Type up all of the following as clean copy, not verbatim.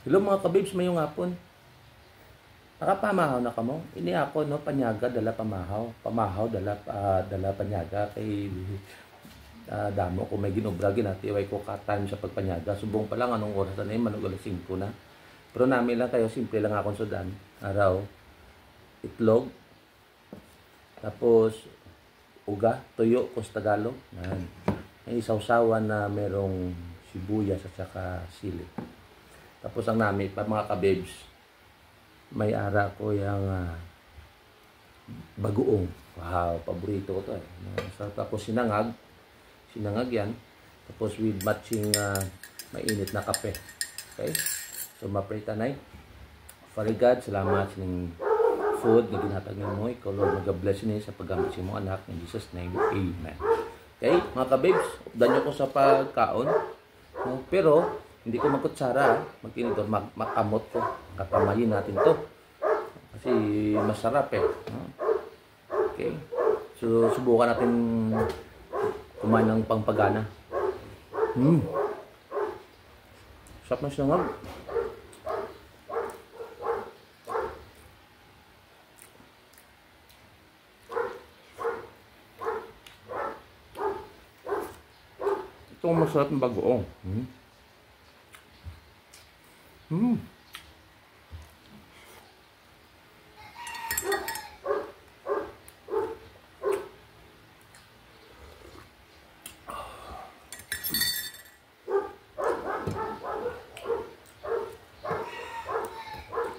Hello mga kabibs, mayong hapon. Nakapamahaw na kamo. Ini ako no panyaga dala pamahaw. Pamahaw dala panyaga kay damo ko may ginobra ginati way ko ka time sa pagpanyaga. Subong pa lang anong oras na manog alas 5 na. Pero namin lang kayo simple lang akong sudan. Araw itlog. Tapos uga, tuyo, kostagalo. Yan. May isawsawan na merong sibuyas at saka sili. Tapos ang namin, pa mga kabibs, may ara ko yung bagoong. Wow, paborito ko to eh. Tapos sinangag yan. Tapos with matching mainit na kape. Okay? So, maprita na eh. Farigad, salamat sa ng food na ginatag mo. Ikaw, Lord, mag-bless niya sa paggamit sa mga anak. In Jesus' name, Amen. Okay, mga kabibs, updan nyo ko sa pagkaon. No? Pero, hindi ko magkutsara, magtinidor, makamot ko. Kapamayin natin to. Kasi masarap eh. Okay. So, subukan natin kumain ng pangpagana. Sarap na siya nga. Ito ang masarap ng bagoong.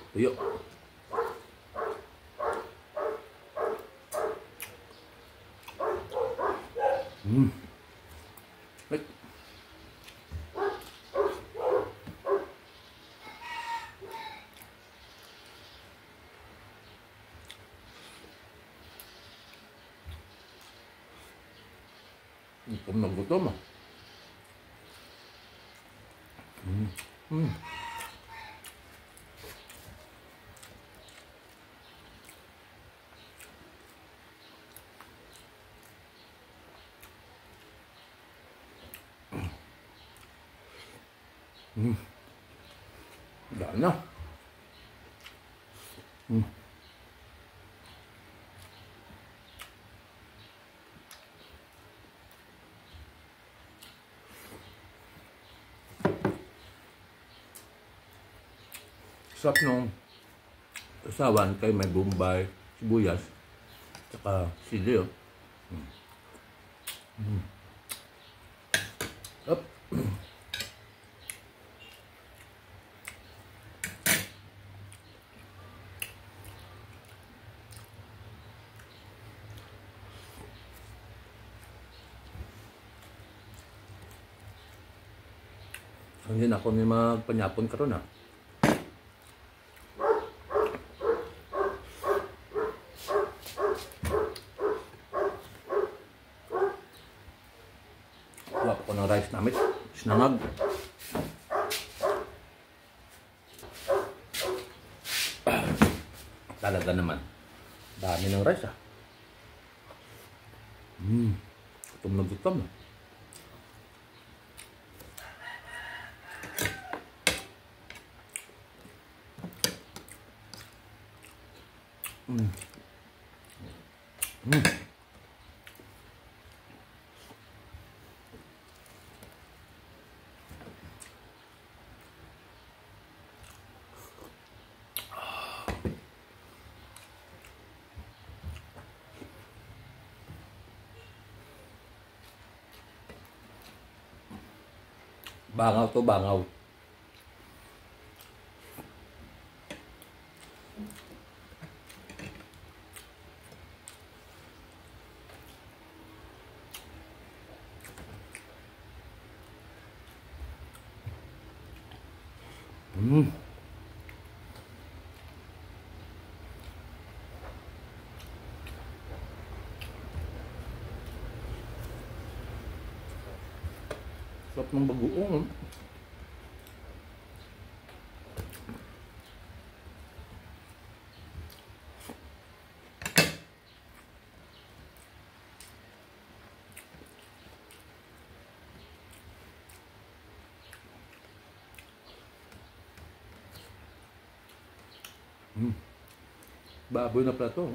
Tuyo. Wait. Gutom na gutom ah. Dahil na. Sarap nung usawan kay may bombay, sibuyas, tsaka sili oh. Up. Hindi na ako may magpanyapon karon ah. Wala ko ng rice namin. Sinangag. Talaga naman. Dami ng rice ah. Gutom na gutom ah. Bangaw to bangaw. Sarap ng bagoong. Baboy na plato.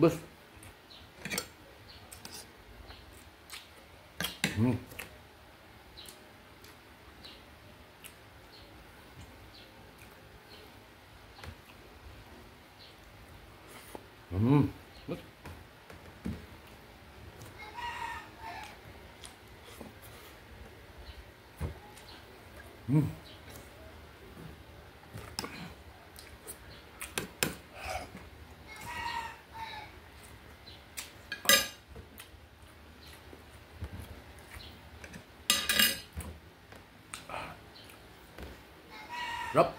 Bus. Rap.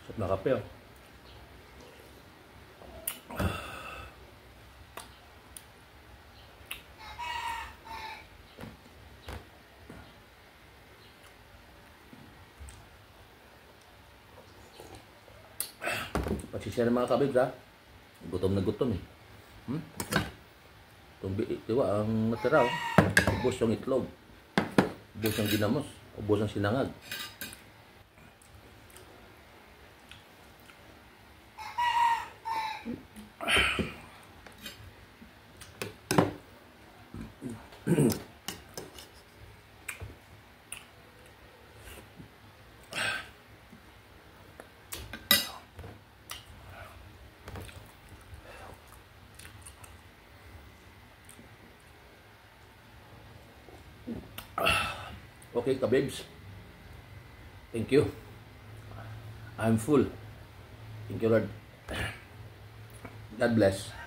Sarap na kape, oh. Pagsisya ng mga kabibs, ha? Gutom na gutom, eh. Diba, ang natira, oh. Ubos yung itlog. Ubos yung ginamos. Ubos ang sinangag. Okay, kabibs. Thank you. I'm full. Thank you, Lord. God bless.